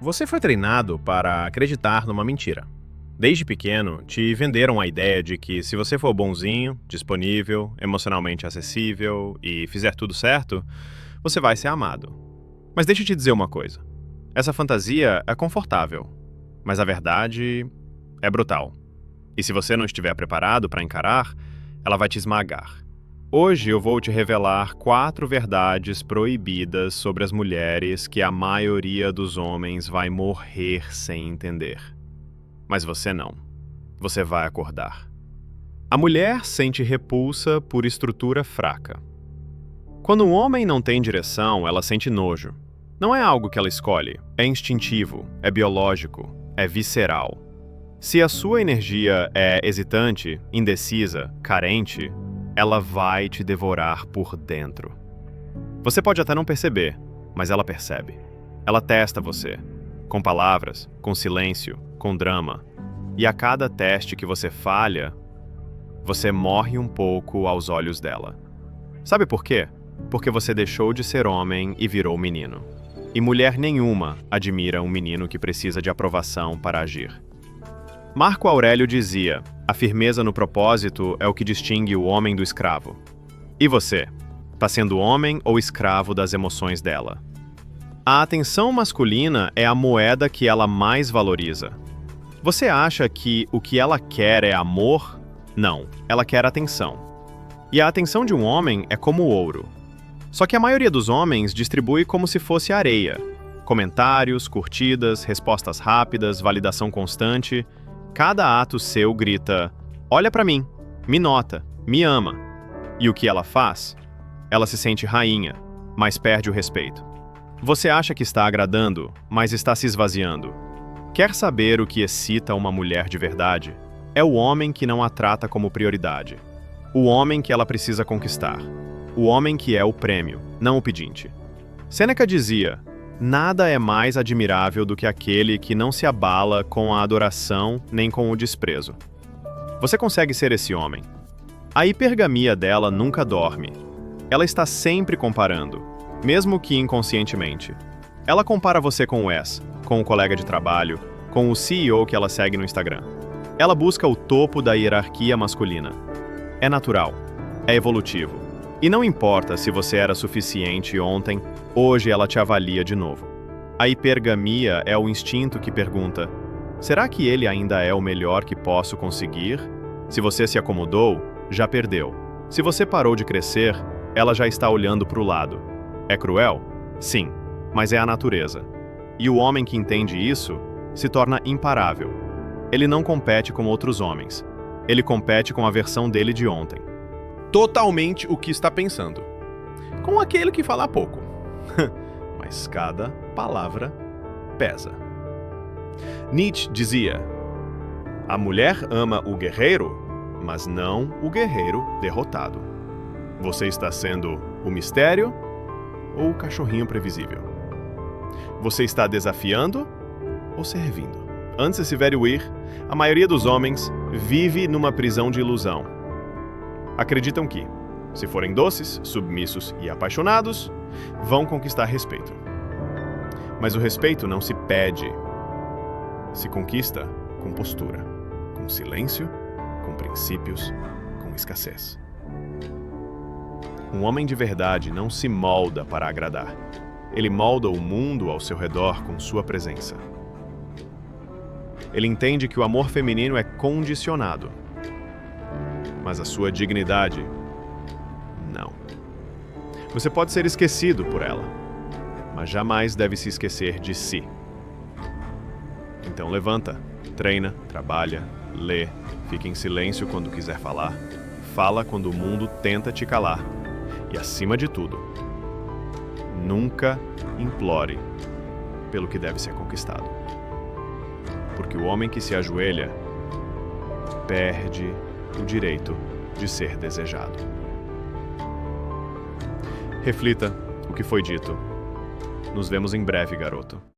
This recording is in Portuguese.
Você foi treinado para acreditar numa mentira. Desde pequeno, te venderam a ideia de que se você for bonzinho, disponível, emocionalmente acessível e fizer tudo certo, você vai ser amado. Mas deixa eu te dizer uma coisa. Essa fantasia é confortável, mas a verdade é brutal. E se você não estiver preparado para encarar, ela vai te esmagar. Hoje eu vou te revelar 4 verdades proibidas sobre as mulheres que a maioria dos homens vai morrer sem entender. Mas você não. Você vai acordar. A mulher sente repulsa por estrutura fraca. Quando um homem não tem direção, ela sente nojo. Não é algo que ela escolhe, é instintivo, é biológico, é visceral. Se a sua energia é hesitante, indecisa, carente, ela vai te devorar por dentro. Você pode até não perceber, mas ela percebe. Ela testa você, com palavras, com silêncio, com drama. E a cada teste que você falha, você morre um pouco aos olhos dela. Sabe por quê? Porque você deixou de ser homem e virou menino. E mulher nenhuma admira um menino que precisa de aprovação para agir. Marco Aurélio dizia: a firmeza no propósito é o que distingue o homem do escravo. E você? Tá sendo homem ou escravo das emoções dela? A atenção masculina é a moeda que ela mais valoriza. Você acha que o que ela quer é amor? Não, ela quer atenção. E a atenção de um homem é como ouro. Só que a maioria dos homens distribui como se fosse areia. Comentários, curtidas, respostas rápidas, validação constante. Cada ato seu grita: olha pra mim, me nota, me ama. E o que ela faz? Ela se sente rainha, mas perde o respeito. Você acha que está agradando, mas está se esvaziando. Quer saber o que excita uma mulher de verdade? É o homem que não a trata como prioridade. O homem que ela precisa conquistar. O homem que é o prêmio, não o pedinte. Sêneca dizia: nada é mais admirável do que aquele que não se abala com a adoração nem com o desprezo. Você consegue ser esse homem. A hipergamia dela nunca dorme. Ela está sempre comparando, mesmo que inconscientemente. Ela compara você com o ex, com o colega de trabalho, com o CEO que ela segue no Instagram. Ela busca o topo da hierarquia masculina. É natural, é evolutivo. E não importa se você era suficiente ontem, hoje ela te avalia de novo. A hipergamia é o instinto que pergunta: será que ele ainda é o melhor que posso conseguir? Se você se acomodou, já perdeu. Se você parou de crescer, ela já está olhando para o lado. É cruel? Sim, mas é a natureza. E o homem que entende isso se torna imparável. Ele não compete com outros homens. Ele compete com a versão dele de ontem. Totalmente o que está pensando. Com aquele que fala pouco. Mas cada palavra pesa. Nietzsche dizia: a mulher ama o guerreiro, mas não o guerreiro derrotado. Você está sendo o mistério ou o cachorrinho previsível? Você está desafiando ou servindo? Antes de se ver, a maioria dos homens vive numa prisão de ilusão. Acreditam que, se forem doces, submissos e apaixonados, vão conquistar respeito. Mas o respeito não se pede, se conquista com postura, com silêncio, com princípios, com escassez. Um homem de verdade não se molda para agradar. Ele molda o mundo ao seu redor com sua presença. Ele entende que o amor feminino é condicionado, mas a sua dignidade, não. Você pode ser esquecido por ela, mas jamais deve se esquecer de si. Então levanta, treina, trabalha, lê, fica em silêncio quando quiser falar, fala quando o mundo tenta te calar. E acima de tudo, nunca implore pelo que deve ser conquistado. Porque o homem que se ajoelha perde o direito de ser desejado. Reflita o que foi dito. Nos vemos em breve, garoto.